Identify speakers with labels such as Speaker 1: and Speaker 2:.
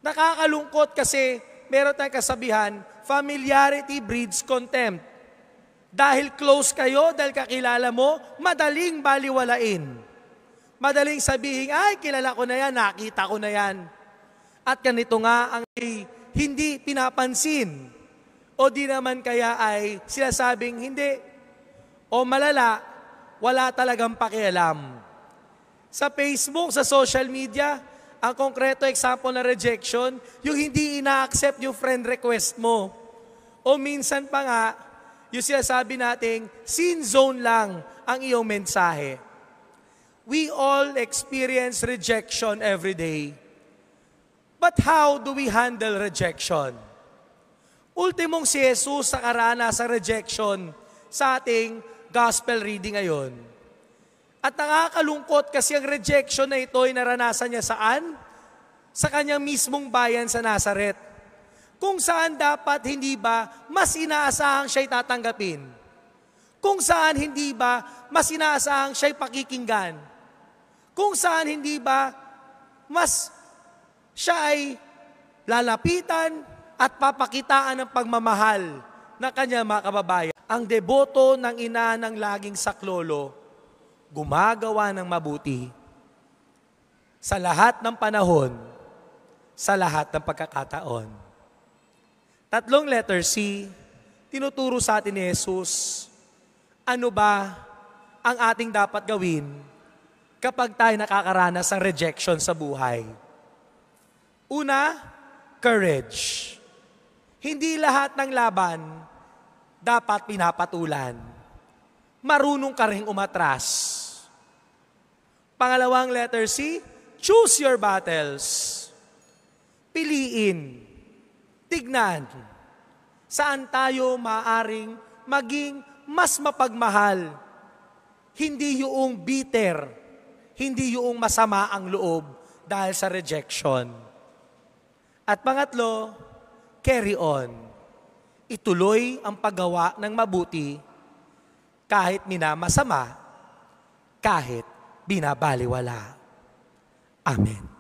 Speaker 1: Nakakalungkot kasi meron tayong kasabihan, familiarity breeds contempt. Dahil close kayo, dahil kakilala mo, madaling baliwalain. Madaling sabihin, ay, kilala ko na yan, nakita ko na yan. At ganito nga ang hindi pinapansin. O di naman kaya ay sinasabing hindi. O malala, wala talagang pakialam. Sa Facebook, sa social media, ang konkreto example na rejection, yung hindi ina-accept yung friend request mo. O minsan pa nga, yung sinasabi nating, sin zone lang ang iyong mensahe. We all experience rejection every day. But how do we handle rejection? Ultimong si Jesus sa karanasan rejection sa ating gospel reading ngayon. At nakakalungkot kasi ang rejection na ito ay naranasan niya saan? Sa kanyang mismong bayan sa Nazaret. Kung saan dapat hindi ba mas inaasahang siya'y tatanggapin? Kung saan hindi ba mas inaasahang siya'y pakikinggan? Kung saan hindi ba mas siya ay lalapitan at papakitaan ng pagmamahal ng kanyang mga kababayan? Ang deboto ng ina ng laging saklolo, gumagawa ng mabuti sa lahat ng panahon, sa lahat ng pagkakataon. Tatlong letter C, tinuturo sa atin ni Jesus, ano ba ang ating dapat gawin kapag tayo nakakaranas ng rejection sa buhay? Una, courage. Hindi lahat ng laban dapat pinapatulan. Marunong ka ring umatras. Pangalawang letter C, choose your battles. Piliin, tignan, saan tayo maaring maging mas mapagmahal. Hindi yung bitter, hindi yung masama ang loob dahil sa rejection. At pangatlo, carry on. Ituloy ang paggawa ng mabuti kahit minamasama, kahit binabaliwala. Amen.